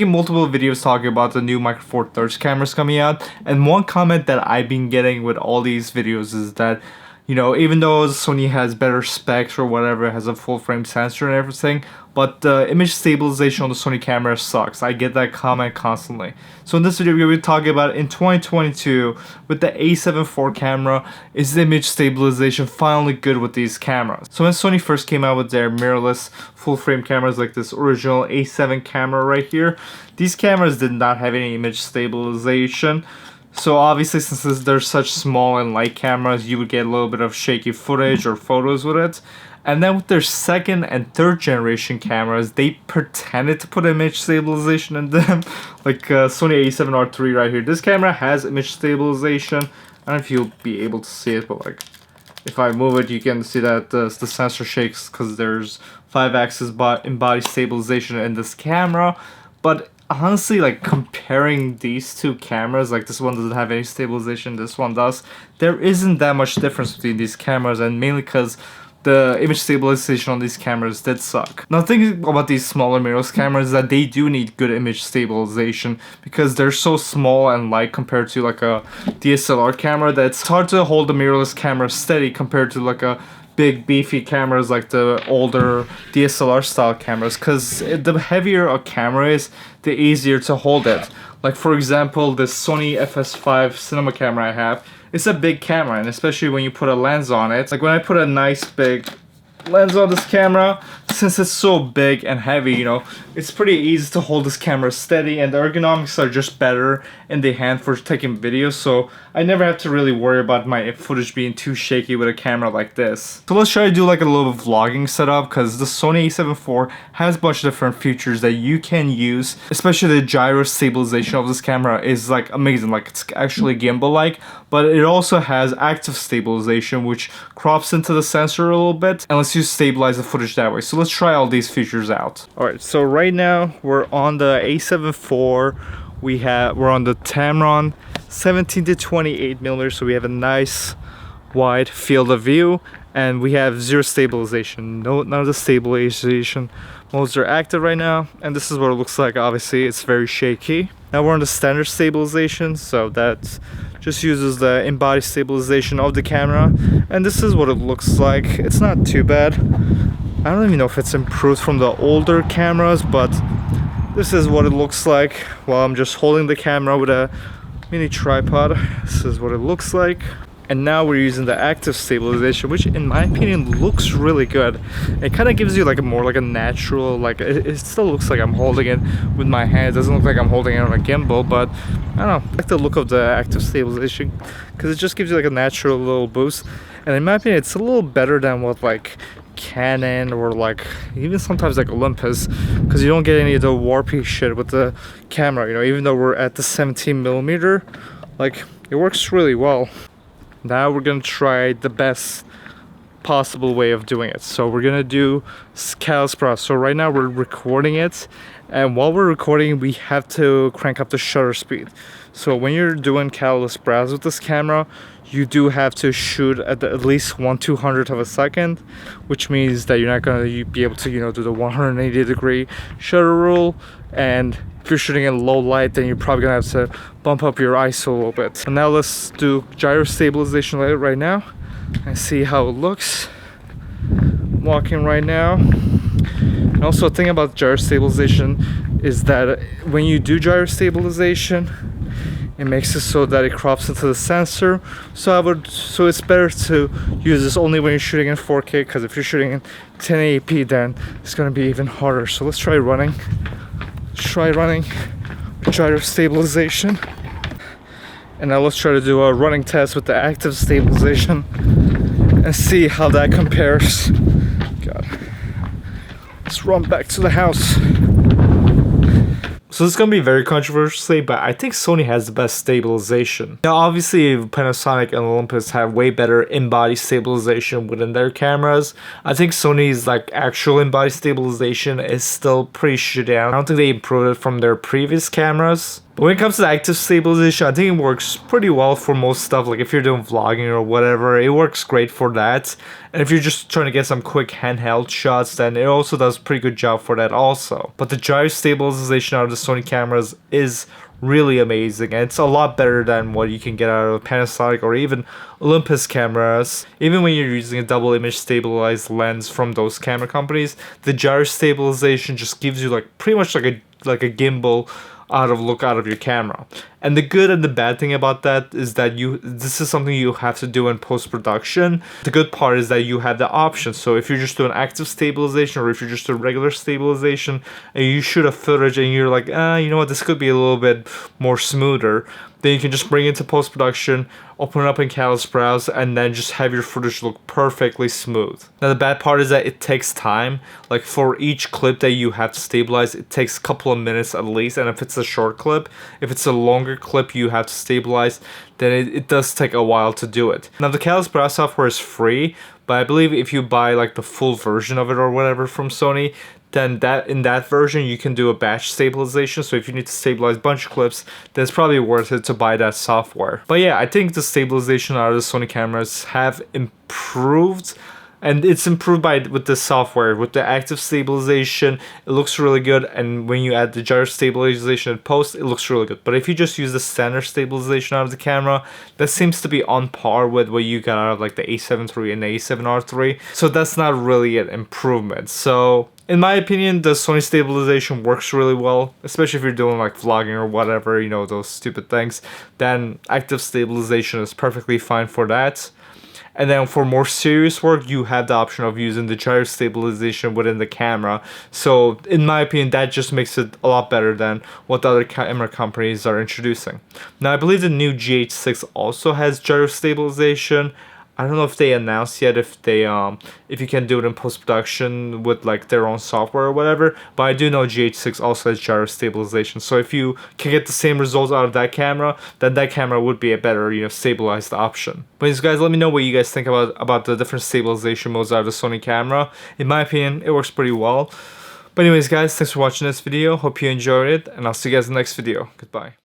Multiple videos talking about the new Micro Four Thirds cameras coming out, and one comment that I've been getting with all these videos is that, you know, even though Sony has better specs or whatever, has a full frame sensor and everything, but the image stabilization on the Sony camera sucks. I get that comment constantly. So in this video, we're going to be talking about in 2022 with the A7 IV camera, is the image stabilization finally good with these cameras? So when Sony first came out with their mirrorless full frame cameras like this original A7 camera right here, these cameras did not have any image stabilization. So obviously, since they're such small and light cameras, you would get a little bit of shaky footage or photos with it. And then with their second and third generation cameras, they pretended to put image stabilization in them. Like Sony A7R III right here. This camera has image stabilization. I don't know if you'll be able to see it, but like if I move it, you can see that the sensor shakes because there's 5-axis in-body stabilization in this camera. But honestly, like comparing these two cameras, like this one doesn't have any stabilization, this one does, there isn't that much difference between these cameras, and mainly because the image stabilization on these cameras did suck. Now, thinking about these smaller mirrorless cameras is that they do need good image stabilization because they're so small and light compared to like a DSLR camera that it's hard to hold the mirrorless camera steady compared to like a big beefy cameras like the older DSLR style cameras, because the heavier a camera is, the easier to hold it. Like for example, this Sony FS5 cinema camera I have, it's a big camera, and especially when you put a lens on it, like when I put a nice big lens on this camera, since it's so big and heavy, you know, it's pretty easy to hold this camera steady, and the ergonomics are just better in the hand for taking videos, so I never have to really worry about my footage being too shaky with a camera like this. So let's try to do like a little vlogging setup, because the Sony A7 IV has a bunch of different features that you can use, especially the gyro stabilization of this camera is like amazing, like it's actually gimbal-like, but it also has active stabilization, which crops into the sensor a little bit and lets you stabilize the footage that way. So let's try all these features out. Alright, so right now we're on the A7 IV. We're on the Tamron 17 to 28 millimeters, so we have a nice wide field of view, and we have zero stabilization. None of the stabilization modes are active right now, and this is what it looks like. Obviously it's very shaky. Now we're on the standard stabilization, so that just uses the in-body stabilization of the camera, and this is what it looks like. It's not too bad. I don't even know if it's improved from the older cameras, but this is what it looks like while I'm just holding the camera with a mini tripod. This is what it looks like. And now we're using the active stabilization, which in my opinion looks really good. It kind of gives you like a more like a natural, like it still looks like I'm holding it with my hand. It doesn't look like I'm holding it on a gimbal, but I don't know, I like the look of the active stabilization because it just gives you like a natural little boost. And in my opinion, it's a little better than what like Canon or like even sometimes like Olympus, because you don't get any of the warpy shit with the camera, you know, even though we're at the 17 millimeter, like it works really well. Now we're gonna try the best possible way of doing it. So we're gonna do catalyst browse. So right now we're recording it, and while we're recording we have to crank up the shutter speed. So when you're doing catalyst browse with this camera, you do have to shoot at least 1/200th of a second, which means that you're not gonna be able to, you know, do the 180-degree shutter rule. And if you're shooting in low light, then you're probably gonna have to bump up your ISO a little bit. So now let's do gyro stabilization right now and see how it looks. I'm walking right now. And also, the thing about gyro stabilization is that when you do gyro stabilization, it makes it so that it crops into the sensor. So it's better to use this only when you're shooting in 4K, because if you're shooting in 1080p, then it's gonna be even harder. So let's try running. Gyro stabilization. And now let's try to do a running test with the active stabilization and see how that compares. God. Let's run back to the house. So this is going to be very controversial, but I think Sony has the best stabilization. Now obviously Panasonic and Olympus have way better in-body stabilization within their cameras. I think Sony's like actual in-body stabilization is still pretty shit down. I don't think they improved it from their previous cameras. But when it comes to the active stabilization, I think it works pretty well for most stuff. Like if you're doing vlogging or whatever, it works great for that. And if you're just trying to get some quick handheld shots, then it also does a pretty good job for that also. But the gyro stabilization out of the Sony cameras is really amazing, and it's a lot better than what you can get out of Panasonic or even Olympus cameras. Even when you're using a double image stabilized lens from those camera companies, the gyro stabilization just gives you like pretty much like a gimbal out of your camera. And the good and the bad thing about that is that this is something you have to do in post-production. The good part is that you have the option. So if you're just doing active stabilization, or if you're just doing regular stabilization and you shoot a footage and you're like, you know what, this could be a little bit more smoother, then you can just bring it to post-production, open it up in Catalyst Browse, and then just have your footage look perfectly smooth. Now the bad part is that it takes time. Like for each clip that you have to stabilize, it takes a couple of minutes at least. And if it's a short clip, if it's a longer clip you have to stabilize, then it does take a while to do it. Now the Catalyst Browse software is free, but I believe if you buy like the full version of it or whatever from Sony, then in that version you can do a batch stabilization. So if you need to stabilize a bunch of clips, then it's probably worth it to buy that software. But yeah, I think the stabilization out of the Sony cameras have improved. And it's improved with the software. With the active stabilization, it looks really good. And when you add the gyro stabilization in post, it looks really good. But if you just use the standard stabilization out of the camera, that seems to be on par with what you got out of like the A7 III and the A7R III. So that's not really an improvement. So in my opinion, the Sony stabilization works really well, especially if you're doing like vlogging or whatever, you know, those stupid things. Then active stabilization is perfectly fine for that. And then for more serious work, you have the option of using the gyro stabilization within the camera. So in my opinion, that just makes it a lot better than what the other camera companies are introducing. Now, I believe the new GH6 also has gyro stabilization. I don't know if they announced yet if you can do it in post-production with like their own software or whatever, but I do know GH6 also has gyro stabilization. So if you can get the same results out of that camera, then that camera would be a better, you know, stabilized option. But anyways, guys, let me know what you guys think about the different stabilization modes out of the Sony camera. In my opinion, it works pretty well. But anyways, guys, thanks for watching this video. Hope you enjoyed it, and I'll see you guys in the next video. Goodbye.